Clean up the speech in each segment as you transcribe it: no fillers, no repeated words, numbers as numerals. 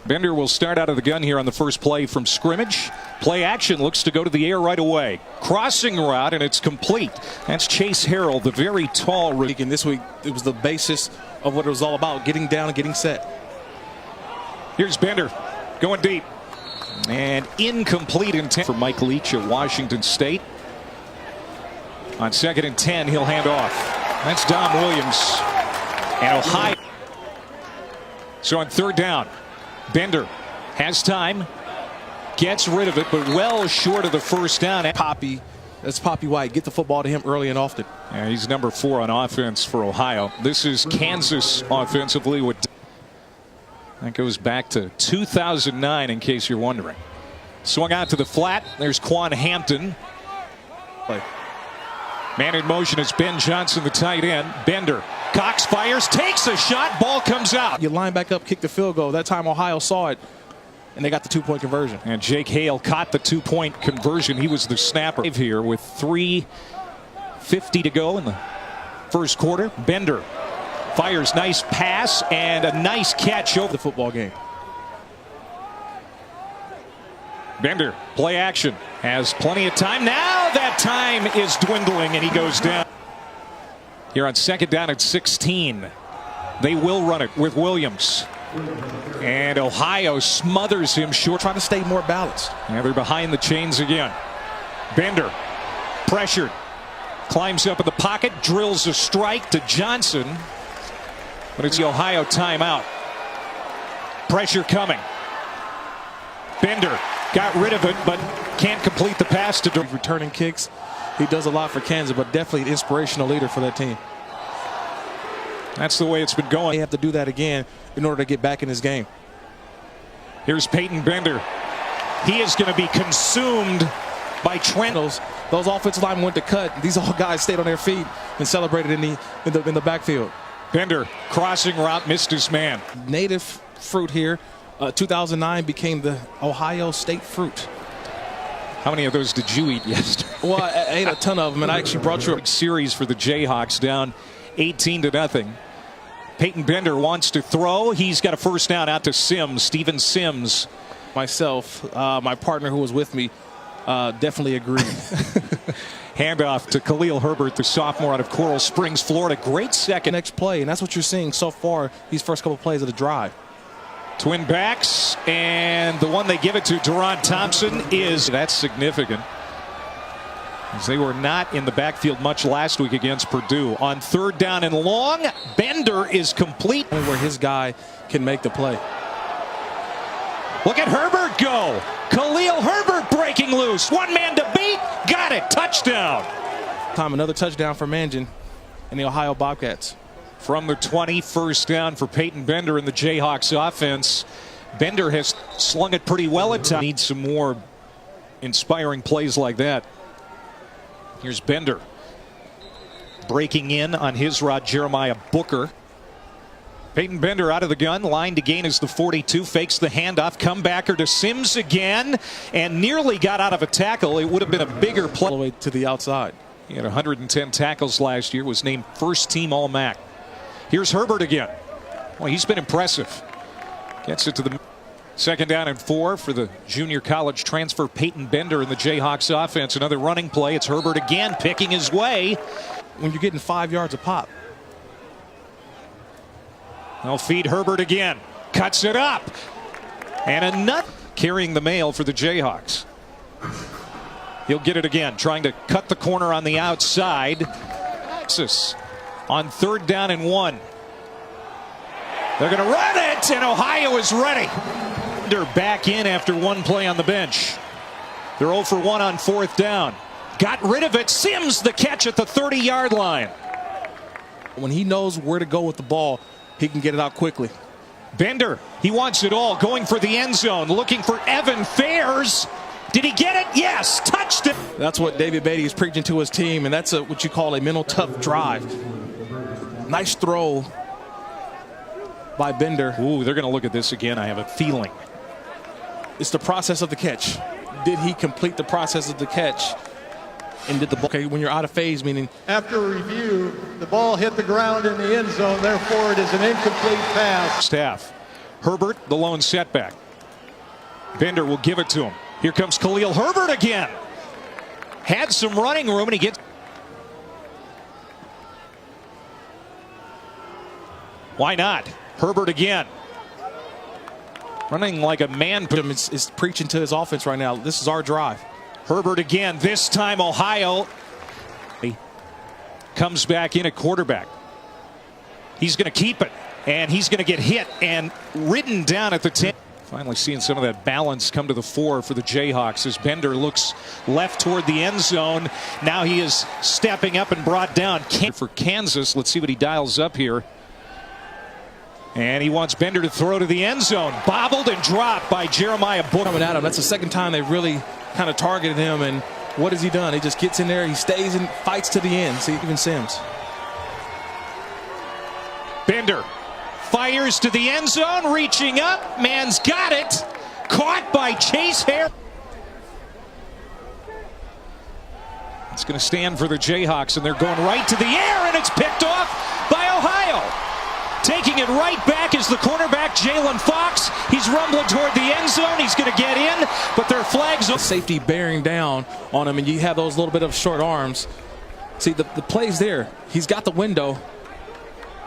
Bender will start out of the gun here on the first play from scrimmage. Play action looks to go to the air right away. Crossing route, and it's complete. That's Chase Harrell, the very tall rookie. And this week, it was the basis of what it was all about, getting down and getting set. Here's Bender going deep. And incomplete intent for Mike Leach at Washington State. On 2nd and 10, he'll hand off. That's Dom Williams. And Ohio. So on 3rd down, Bender has time, gets rid of it, but well short of the first down. Poppy, that's Poppy White. Get the football to him early and often. Yeah, he's number 4 on offense for Ohio. This is Kansas offensively. That goes back to 2009, in case you're wondering. Swung out to the flat. There's Quan Hampton. Man in motion is Ben Johnson, the tight end. Bender. Cox fires, takes a shot, ball comes out. You line back up, kick the field goal. That time Ohio saw it, and they got the 2-point conversion. And Jake Hale caught the 2-point conversion. He was the snapper here with 3:50 to go in the first quarter. Bender fires, nice pass and a nice catch over the football game. Bender, play action, has plenty of time. Now that time is dwindling and he goes down. Here on 2nd down at 16. They will run it with Williams. And Ohio smothers him short. Trying to stay more balanced. Yeah, they're behind the chains again. Bender, pressured. Climbs up in the pocket, drills a strike to Johnson. But it's the Ohio timeout. Pressure coming. Bender got rid of it, but can't complete the pass to returning kicks. He does a lot for Kansas, but definitely an inspirational leader for that team. That's the way it's been going. They have to do that again in order to get back in this game. Here's Peyton Bender. He is going to be consumed by Trent. Those offensive linemen went to cut. These all guys stayed on their feet and celebrated in the backfield. Bender crossing route, missed his man. Native fruit here. 2009 became the Ohio State fruit. How many of those did you eat yesterday? Well, I ate a ton of them, and I actually brought you a series for the Jayhawks, down 18-0. Peyton Bender wants to throw. He's got a first down out to Sims, Steven Sims. Myself, my partner who was with me, definitely agreed. Handoff to Khalil Herbert, the sophomore out of Coral Springs, Florida. Great second. Next play, and that's what you're seeing so far these first couple plays of the drive. Twin backs, and the one they give it to, Deron Thompson, that's significant. As they were not in the backfield much last week against Purdue. On 3rd down and long, Bender is complete. Where his guy can make the play. Look at Herbert go. Khalil Herbert breaking loose. One man to beat. Got it. Touchdown. Another touchdown for Mangin and the Ohio Bobcats. From the 20, first down for Peyton Bender in the Jayhawks offense. Bender has slung it pretty well at times. Needs some more inspiring plays like that. Here's Bender breaking in on his route, Jeremiah Booker. Peyton Bender out of the gun, line to gain is the 42, fakes the handoff, comebacker to Sims again, and nearly got out of a tackle. It would have been a bigger play. All the way to the outside. He had 110 tackles last year, was named first team All-MAC. Here's Herbert again. Well, he's been impressive. Gets it to the 2nd down and 4 for the junior college transfer Peyton Bender in the Jayhawks offense. Another running play. It's Herbert again picking his way. When you're getting 5 yards a pop. They'll feed Herbert again. Cuts it up. And a nut carrying the mail for the Jayhawks. He'll get it again, trying to cut the corner on the outside. Texas on 3rd down and 1. They're going to run it, and Ohio is ready. They're back in after one play on the bench. They're 0 for 1 on 4th down. Got rid of it. Sims the catch at the 30-yard line. When he knows where to go with the ball, he can get it out quickly. Bender, he wants it all, going for the end zone, looking for Evan Fairs. Did he get it? Yes, touched it. That's what David Beatty is preaching to his team, and that's what you call a mental tough drive. Nice throw by Bender. Ooh, they're going to look at this again, I have a feeling. It's the process of the catch. Did he complete the process of the catch? And did the ball, okay, when you're out of phase, meaning after review, the ball hit the ground in the end zone, therefore it is an incomplete pass. Staff. Herbert, the lone setback. Bender will give it to him. Here comes Khalil Herbert again. Had some running room, and he gets. Why not? Herbert again. Running like a man. Is preaching to his offense right now. This is our drive. Herbert again. This time Ohio comes back in at quarterback. He's going to keep it, and he's going to get hit and ridden down at the 10. Finally seeing some of that balance come to the fore for the Jayhawks as Bender looks left toward the end zone. Now he is stepping up and brought down. For Kansas, let's see what he dials up here. And he wants Bender to throw to the end zone. Bobbled and dropped by Jeremiah Booker. Coming at him. That's the second time they really kind of targeted him. And what has he done? He just gets in there. He stays and fights to the end. See, even Sims. Bender fires to the end zone. Reaching up. Man's got it. Caught by Chase Hare. It's going to stand for the Jayhawks, and they're going right to the air, and it's picked off by Ohio. Taking it right back is the cornerback, Jalen Fox. He's rumbling toward the end zone. He's going to get in, but their flags. Safety bearing down on him, and you have those little bit of short arms. See, the play's there. He's got the window,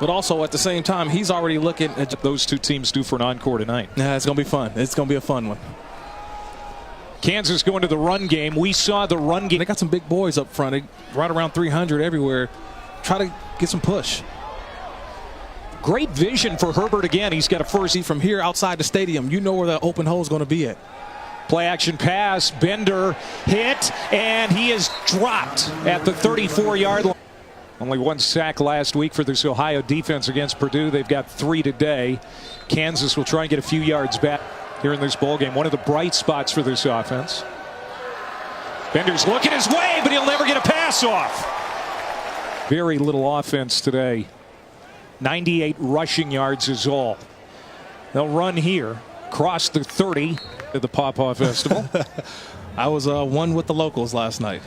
but also at the same time, he's already looking at. Those two teams do for an encore tonight. Yeah, it's going to be fun. It's going to be a fun one. Kansas going to the run game. We saw the run game. They got some big boys up front. They right around 300 everywhere. Try to get some push. Great vision for Herbert again. He's got a first. From here outside the stadium, you know where the open hole is going to be at. Play action pass. Bender hit, and he is dropped at the 34-yard line. Only one sack last week for this Ohio defense against Purdue. They've got 3 today. Kansas will try and get a few yards back here in this ball game. One of the bright spots for this offense. Bender's looking his way, but he'll never get a pass off. Very little offense today. 98 rushing yards is all. They'll run here, cross the 30 at the Pawpaw Festival. I was one with the locals last night.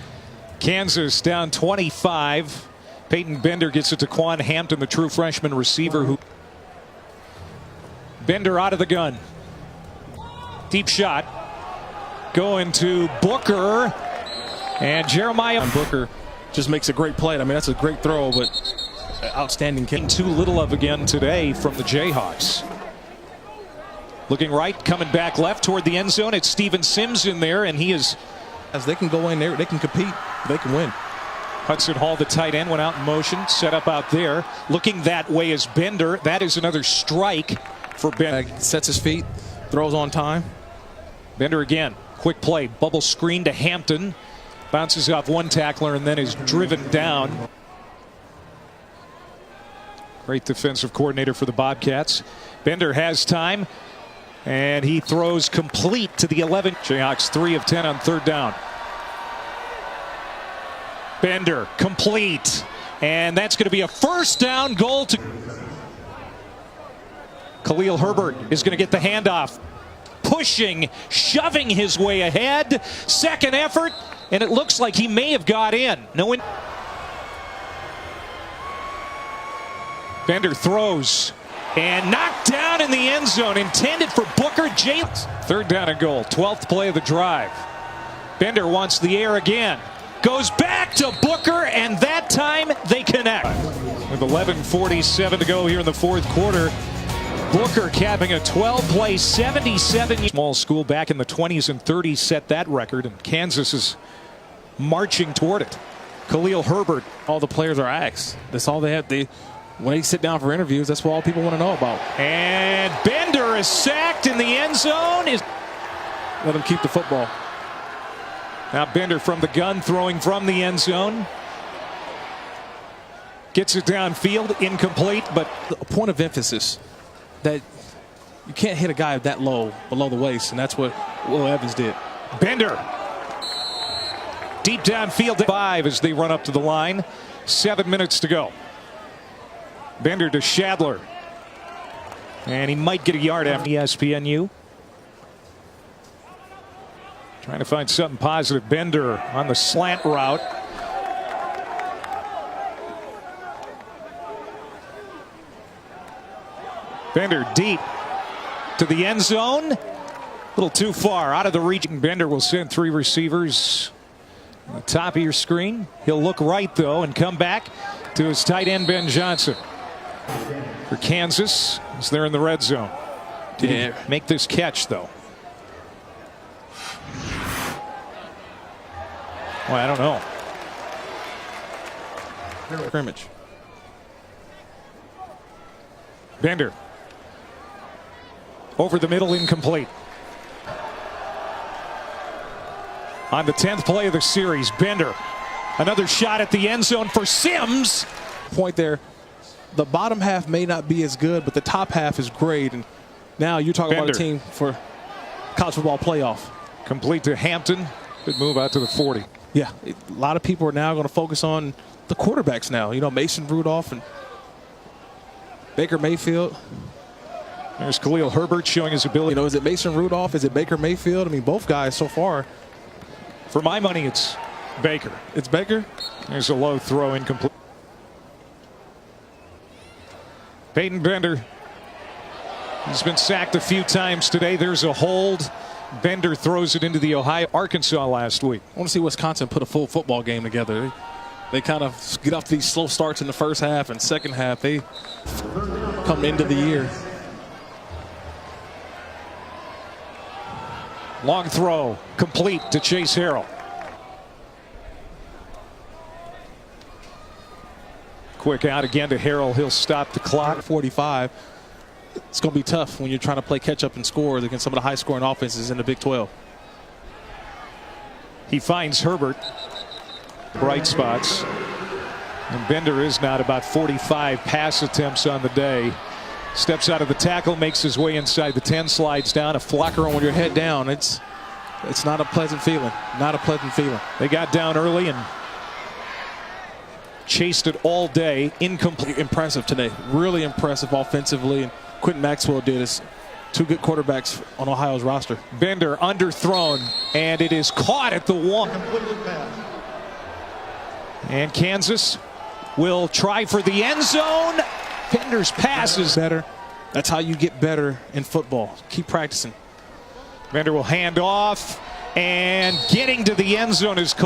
Kansas down 25. Peyton Bender gets it to Quan Hampton, the true freshman receiver. Who Bender out of the gun. Deep shot. Going to Booker. And Jeremiah. And Booker just makes a great play. I mean, that's a great throw, but outstanding kick. Too little of again today from the Jayhawks. Looking right, coming back left toward the end zone. It's Steven Sims in there, and he is. As they can go in there, they can compete, they can win. Hudson Hall, the tight end, went out in motion, set up out there. Looking that way is Bender. That is another strike for Bender. Sets his feet, throws on time. Bender again, quick play, bubble screen to Hampton. Bounces off one tackler and then is driven down. Great defensive coordinator for the Bobcats. Bender has time, and he throws complete to the 11. Jayhawks 3 of 10 on third down. Bender complete, and that's going to be a first down goal to Khalil Herbert is going to get the handoff. Pushing, shoving his way ahead. Second effort, and it looks like he may have got in. No one. Bender throws and knocked down in the end zone, intended for Booker. Jalen. Third down and goal, 12th play of the drive. Bender wants the air again. Goes back to Booker, and that time they connect. With 11:47 to go here in the fourth quarter, Booker capping a 12-play, 77. Small school back in the 20s and 30s set that record, and Kansas is marching toward it. Khalil Herbert. All the players are axed. That's all they have. When they sit down for interviews, that's what all people want to know about. And Bender is sacked in the end zone. Let him keep the football. Now Bender from the gun, throwing from the end zone. Gets it downfield, incomplete, but a point of emphasis that you can't hit a guy that low, below the waist, and that's what Will Evans did. Bender. Deep downfield, 5 as they run up to the line. 7 minutes to go. Bender to Shadler. And he might get a yard after ESPNU. Trying to find something positive. Bender on the slant route. Bender deep. to the end zone. A little too far out of the reach. Bender will send 3 receivers on the top of your screen. He'll look right, though, and come back to his tight end, Ben Johnson. For Kansas, as they're in the red zone. Did he make this catch, though? Well, I don't know. Scrimmage. Bender. Over the middle, incomplete. On the 10th play of the series, Bender. Another shot at the end zone for Sims. Point there. The bottom half may not be as good, but the top half is great. And now you're talking about a team for college football playoff. Complete to Hampton. Good move out to the 40. Yeah, a lot of people are now going to focus on the quarterbacks now. You know, Mason Rudolph and Baker Mayfield. There's Khalil Herbert showing his ability. You know, is it Mason Rudolph? Is it Baker Mayfield? I mean, both guys so far. For my money, it's Baker. It's Baker? There's a low throw, incomplete. Peyton Bender. He's been sacked a few times today. There's a hold. Bender throws it into the Arkansas last week. I want to see Wisconsin put a full football game together. They kind of get off these slow starts in the first half, and second half they come into the year. Long throw, complete to Chase Harrell. Quick out again to Harrell. He'll stop the clock. 45. It's going to be tough when you're trying to play catch-up and scores against some of the high-scoring offenses in the Big 12. He finds Herbert. Bright spots. And Bender is not about 45 pass attempts on the day. Steps out of the tackle, makes his way inside the 10, slides down. A flocker when your head down. It's not a pleasant feeling. Not a pleasant feeling. They got down early and chased it all day. Incomplete. Impressive today. Really impressive offensively. And Quentin Maxwell did us. 2 good quarterbacks on Ohio's roster. Bender underthrown, and it is caught at the 1. And Kansas will try for the end zone. Bender's pass is better. That's how you get better in football. Keep practicing. Bender will hand off, and getting to the end zone is